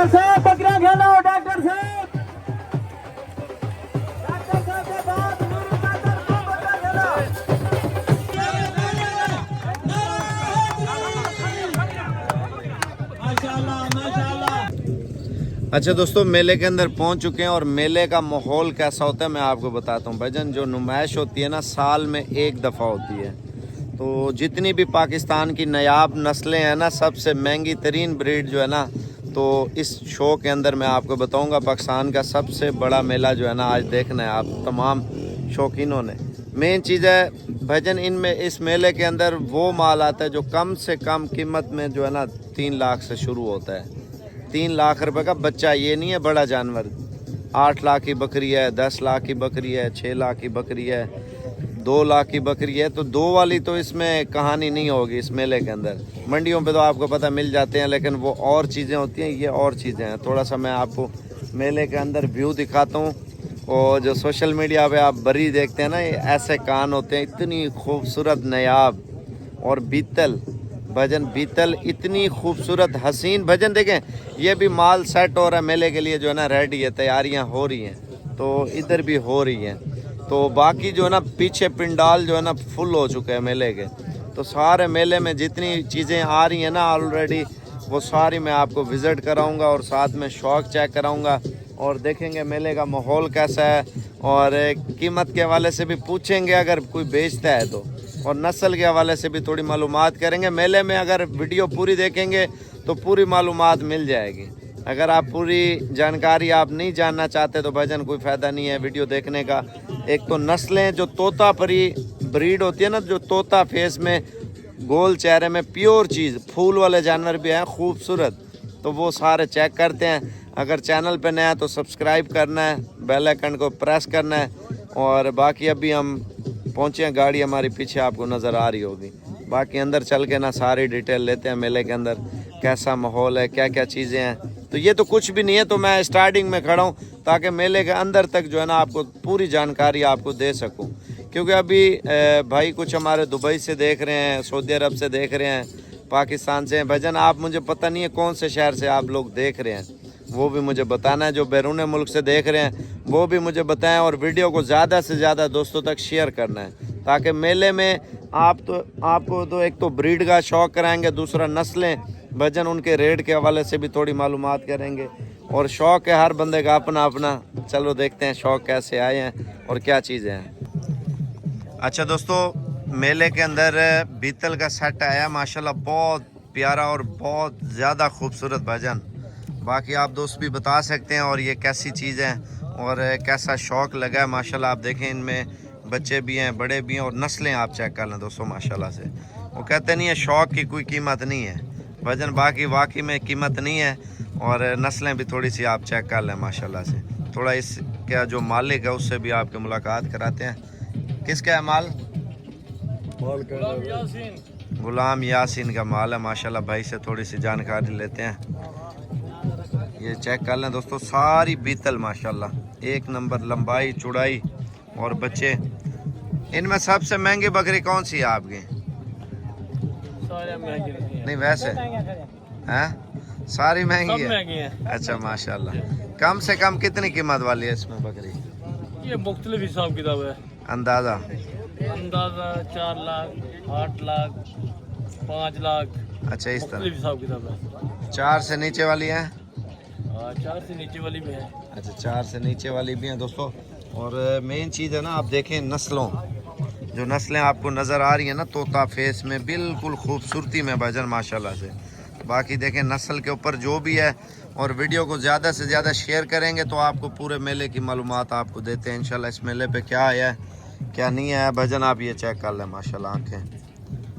Doctor साहब बकरा खेलो, doctor साहब, डॉक्टर साहब के बाद मेरी डॉक्टर को बकरा खेलो। माशाल्लाह माशाल्लाह। अच्छा दोस्तों, मेले के अंदर पहुंच चुके हैं और मेले का माहौल कैसा होता है मैं आपको बताता हूं। भाईजान, जो नुमाइश होती है ना, साल में एक दफ़ा होती है। तो जितनी भी पाकिस्तान की नायाब नस्लें हैं ना, सबसे महंगी तरीन ब्रीड जो है ना, तो इस शो के अंदर मैं आपको बताऊंगा। पाकिस्तान का सबसे बड़ा मेला जो है ना, आज देखना है आप तमाम शौकीनों ने। मेन चीज़ है भाईजान, इनमें इस मेले के अंदर वो माल आता है जो कम से कम कीमत में जो है ना 3 लाख से शुरू होता है। 3 लाख रुपए का बच्चा, ये नहीं है बड़ा जानवर। 8 लाख की बकरी है, 10 लाख की बकरी है, 6 लाख की बकरी है, 2 लाख की बकरी है। तो 2 वाली तो इसमें कहानी नहीं होगी इस मेले के अंदर। मंडियों पे तो आपको पता मिल जाते हैं, लेकिन वो और चीज़ें होती हैं, ये और चीज़ें हैं। थोड़ा सा मैं आपको मेले के अंदर व्यू दिखाता हूँ। और जो सोशल मीडिया पे आप बरी देखते हैं ना, ये ऐसे कान होते हैं, इतनी खूबसूरत नायाब। और बीतल भजन, बीतल इतनी खूबसूरत हसीन भजन। देखें, ये भी माल सेट हो रहा है मेले के लिए, जो है ना रेडी है, तैयारियां हो रही हैं। तो इधर भी हो रही हैं। तो बाकी जो है ना पीछे पिंडाल जो है ना फुल हो चुके हैं मेले के। तो सारे मेले में जितनी चीज़ें आ रही हैं ना ऑलरेडी, वो सारी मैं आपको विज़िट कराऊंगा और साथ में शौक चेक कराऊंगा। और देखेंगे मेले का माहौल कैसा है, और कीमत के हवाले से भी पूछेंगे अगर कोई बेचता है तो, और नस्ल के हवाले से भी थोड़ी मालूमात करेंगे। मेले में अगर वीडियो पूरी देखेंगे तो पूरी मालूमात मिल जाएगी। अगर आप पूरी जानकारी आप नहीं जानना चाहते तो भाईजान कोई फ़ायदा नहीं है वीडियो देखने का। एक तो नस्लें जो तोता परी ब्रीड होती है ना, जो तोता फेस में, गोल चेहरे में, प्योर चीज़, फूल वाले जानवर भी हैं खूबसूरत, तो वो सारे चेक करते हैं। अगर चैनल पे नया है तो सब्सक्राइब करना है, बेल आइकन को प्रेस करना है। और बाकी अभी हम पहुँचे हैं, गाड़ी हमारी पीछे आपको नज़र आ रही होगी। बाकी अंदर चल के ना सारी डिटेल लेते हैं मेले के अंदर कैसा माहौल है, क्या क्या चीज़ें हैं। तो ये तो कुछ भी नहीं है, तो मैं स्टार्टिंग में खड़ा हूँ ताकि मेले के अंदर तक जो है ना आपको पूरी जानकारी आपको दे सकूँ। क्योंकि अभी भाई कुछ हमारे दुबई से देख रहे हैं, सऊदी अरब से देख रहे हैं, पाकिस्तान से हैं। भाईजान, आप मुझे पता नहीं है कौन से शहर से आप लोग देख रहे हैं, वो भी मुझे बताना है। जो बैरून मुल्क से देख रहे हैं वो भी मुझे बताएं, और वीडियो को ज़्यादा से ज़्यादा दोस्तों तक शेयर करना है, ताकि मेले में आपको तो एक तो ब्रीड का शौक़ कराएंगे, दूसरा नस्लें भजन उनके रेट के हवाले से भी थोड़ी मालूमात करेंगे। और शौक़ है हर बंदे का अपना अपना। चलो देखते हैं शौक़ कैसे आए हैं और क्या चीज़ें हैं। अच्छा दोस्तों, मेले के अंदर बीतल का सेट आया माशाल्लाह, बहुत प्यारा और बहुत ज़्यादा खूबसूरत भजन। बाकी आप दोस्त भी बता सकते हैं और ये कैसी चीज़ है और कैसा शौक़ लगा है माशाल्लाह। आप देखें, इनमें बच्चे भी हैं, बड़े भी हैं, और नस्लें आप चेक कर लें दोस्तों माशाल्लाह से। वो कहते नहीं है शौक़ की कोई कीमत नहीं है भजन, बाकी वाकई में कीमत नहीं है। और नस्लें भी थोड़ी सी आप चेक कर लें माशाल्लाह से। थोड़ा इसका जो मालिक है उससे भी आपकी मुलाकात कराते हैं। किसका है माल? गुलाम यासीन का माल है माशाल्लाह। भाई से थोड़ी सी जानकारी लेते हैं। ये चेक कर लें दोस्तों, सारी बीतल माशाल्लाह, एक नंबर लंबाई चौड़ाई और बच्चे। इनमें सबसे महंगी बकरी कौन सी है आपकी? नहीं वैसे हैं, सारी महंगी है। अच्छा माशाल्लाह। कम से कम कितनी कीमत वाली है इसमें बकरी? ये मुख्तलिफ हिसाब किताब है। अंदाज़ा 4 लाख, 8 लाख, 5 लाख। अच्छा, इस तरह हिसाब किताब है। 4 से नीचे वाली है? 4 से नीचे वाली भी है। अच्छा, 4 से नीचे वाली भी हैं दोस्तों। और मेन चीज़ है ना, आप देखें नस्लों, जो नस्लें आपको नज़र आ रही हैं ना, तोता फेस में बिल्कुल खूबसूरती में भजन माशाल्लाह से। बाकी देखें नस्ल के ऊपर जो भी है, और वीडियो को ज़्यादा से ज़्यादा शेयर करेंगे तो आपको पूरे मेले की मालूमात आपको देते हैं इंशाल्लाह। इस मेले पे क्या आया है क्या नहीं आया भजन, आप ये चेक कर लें माशाल्लाह। आँखें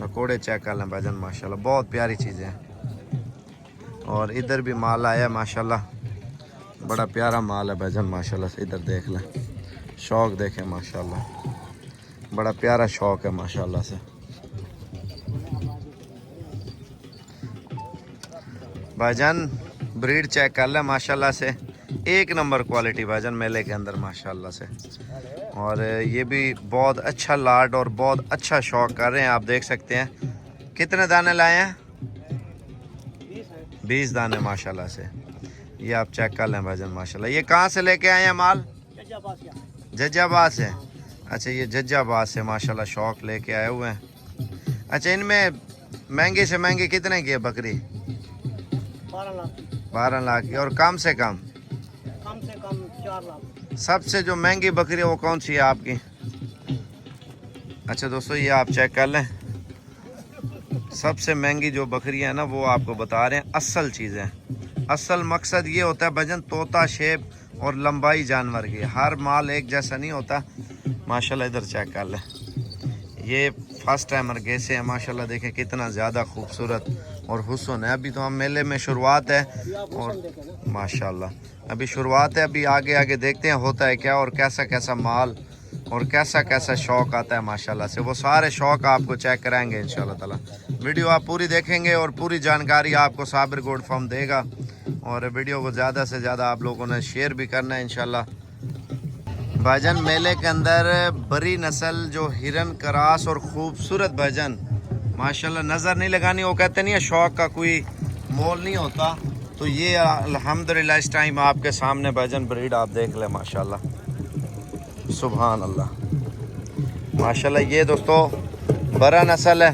नकोड़े चेक कर लें भजन माशाल्लाह, बहुत प्यारी चीज़ें हैं। और इधर भी माल आया माशाल्लाह, बड़ा प्यारा माल है भजन माशाल्लाह से। इधर देख लें, शौक़ देखें माशाल्लाह, बड़ा प्यारा शौक़ है माशाल्लाह से। भाईजान ब्रीड चेक कर लें माशाल्लाह से, एक नंबर क्वालिटी भाईजान मेले के अंदर माशाल्लाह से। और ये भी बहुत अच्छा लाड और बहुत अच्छा शौक़ कर रहे हैं, आप देख सकते हैं। कितने दाने लाए हैं? 20 दाने माशाल्लाह से। ये आप चेक कर लें भाईजान माशाल्लाह। ये कहाँ से लेके आए हैं माल? जज्जाबाद से। अच्छा ये जज्जाबाद से माशाल्लाह शौक लेके आए हुए हैं। अच्छा इनमें महंगी से महंगी कितने की है बकरी? 12 लाख की। और कम से कम 4 लाख। सबसे जो महंगी बकरी है वो कौन सी है आपकी? अच्छा दोस्तों ये आप चेक कर लें, सबसे महंगी जो बकरी है ना वो आपको बता रहे हैं असल चीज़ें। असल मकसद ये होता है भजन तोता शेप और लंबाई जानवर की, हर माल एक जैसा नहीं होता माशाल्लाह। इधर चेक कर लें, ये फर्स्ट टाइमर कैसे है माशाल्लाह, देखें कितना ज़्यादा खूबसूरत और हुस्न है। अभी तो हम मेले में शुरुआत है और माशाल्लाह अभी शुरुआत है, अभी आगे आगे देखते हैं होता है क्या और कैसा कैसा माल और कैसा कैसा शौक़ आता है माशाल्लाह से। वो सारे शौक़ आपको चेक कराएंगे इंशाल्लाह ताला। वीडियो आप पूरी देखेंगे और पूरी जानकारी आपको साबिर गोट फार्म देगा। और वीडियो को ज़्यादा से ज़्यादा आप लोगों ने शेयर भी करना है इंशाल्लाह। भाईजान मेले के अंदर बड़ी नस्ल जो हिरन करास और ख़ूबसूरत भाईजान माशाल्लाह नज़र नहीं लगानी, वो कहते नहीं है शौक़ का कोई मोल नहीं होता। तो ये अल्हम्दुलिल्लाह इस टाइम आपके सामने भाईजान ब्रीड आप देख लें माशाल्लाह, सुभान अल्लाह माशाल्लाह। ये दोस्तों बड़ा नस्ल है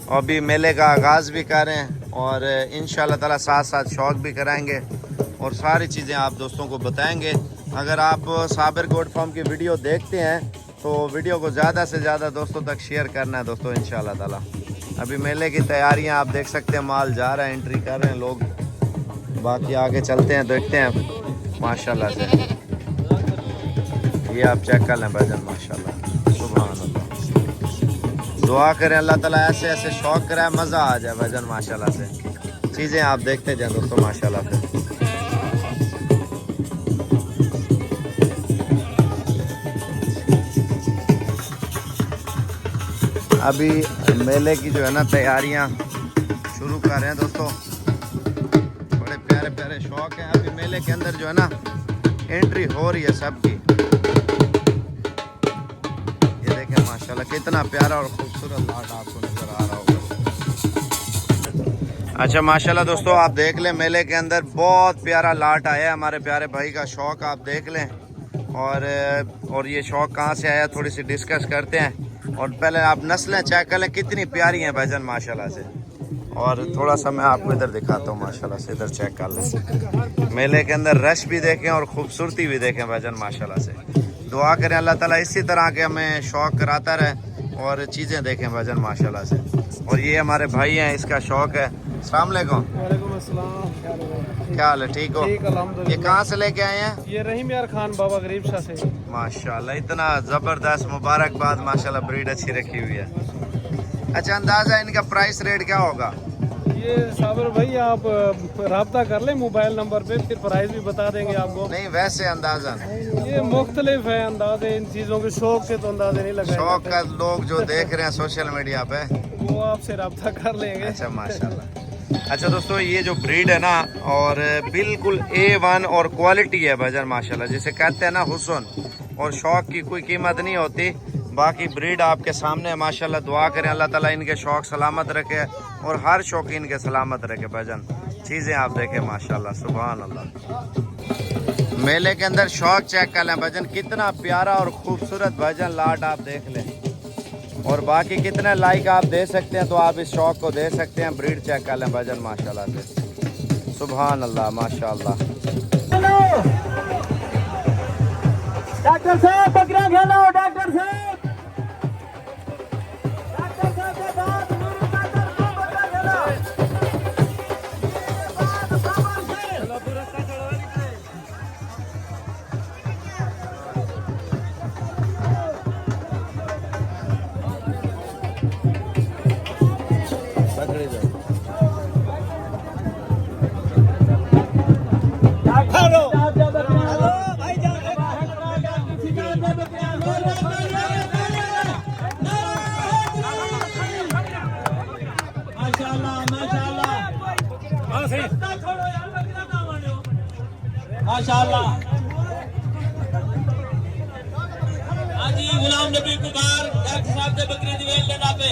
और अभी मेले का आगाज़ भी कर रहे हैं और इंशाल्लाह ताला साथ साथ शौक़ भी कराएंगे और सारी चीज़ें आप दोस्तों को बताएंगे। अगर आप साबिर गोट फार्म की वीडियो देखते हैं तो वीडियो को ज़्यादा से ज़्यादा दोस्तों तक शेयर करना है दोस्तों इंशाल्लाह ताला। अभी मेले की तैयारियां आप देख सकते हैं, माल जा रहा है, एंट्री कर रहे हैं लोग। बाकी आगे चलते हैं देखते हैं माशाल्लाह से। ये आप चेक कर लें भाईजान माशाल्लाह, सुभान अल्लाह। दुआ करें अल्लाह ताला ऐसे ऐसे शौक़ कराए, मज़ा आ जाए भाईजान माशाल्लाह से। चीज़ें आप देखते जाए दोस्तों माशाल्लाह से। अभी मेले की जो है ना तैयारियां शुरू कर रहे हैं दोस्तों, बड़े प्यारे प्यारे शौक़ हैं। अभी मेले के अंदर जो है ना एंट्री हो रही है सबकी। ये देखें माशाल्लाह कितना प्यारा और खूबसूरत लाट आपको नजर आ रहा होगा। अच्छा माशाल्लाह दोस्तों आप देख लें मेले के अंदर बहुत प्यारा लाट आया है, हमारे प्यारे भाई का शौक़ आप देख लें। और ये शौक़ कहाँ से आया थोड़ी सी डिस्कस करते हैं। और पहले आप नस्लें चेक कर लें कितनी प्यारी हैं भाईजान माशाल्लाह से। और थोड़ा सा मैं आपको इधर दिखाता हूँ माशाल्लाह से, इधर चेक कर लें। मेले के अंदर रश भी देखें और खूबसूरती भी देखें भाईजान माशाल्लाह से। दुआ करें अल्लाह ताला इसी तरह के हमें शौक़ कराता रहे और चीज़ें देखें भाईजान माशाल्लाह से। और ये हमारे भाई हैं, इसका शौक़ है। अस्सलाम वालेकुम। क्या हाल है, ठीक हो? ये कहाँ से लेके आए हैं? ये रहीम यार खान बाबा गरीब शाह से। माशाल्लाह इतना ज़बरदस्त, मुबारकबाद माशाल्लाह, ब्रीड अच्छी रखी हुई है। अच्छा अंदाज़ा इनका प्राइस रेट क्या होगा? ये साबिर भाई आप रब्ता कर ले मोबाइल नंबर पे, फिर प्राइस भी बता देंगे आपको। नहीं वैसे अंदाज़ा ये मुख्तलिफ है अंदाजे, इन चीज़ों के शौक के तो अंदाजे नहीं लगा। शौक का लोग जो देख रहे हैं सोशल मीडिया पे वो आपसे रब्ता कर लेंगे। अच्छा माशाल्लाह। अच्छा दोस्तों ये जो ब्रीड है ना और बिल्कुल A1 और क्वालिटी है भाईजान माशाल्लाह, जिसे कहते हैं ना हुस्न और शौक की कोई कीमत नहीं होती। बाकी ब्रीड आपके सामने है माशाल्लाह। दुआ करें अल्लाह ताला इनके शौक सलामत रखे और हर शौकीन के सलामत रखे भाईजान। चीज़ें आप देखें माशाल्लाह, सुभान अल्लाह। मेले के अंदर शौक चेक कर लें भाईजान, कितना प्यारा और खूबसूरत भाईजान लाट आप देख लें। और बाकी कितने लाइक आप दे सकते हैं तो आप इस शौक को दे सकते हैं। ब्रीड चेक कर लें भाईजान माशाल्लाह से, सुभान अल्लाह माशाल्लाह। डॉक्टर साहब बकरा खेलो, डॉक्टर साहब, डॉक्टर साहब के बाद मेरी डॉक्टर को बकरा खेलो। माशाल्लाह। हाजी गुलाम नबी कुमार डॉक्टर साहब के बकरी दी वेल लेना पे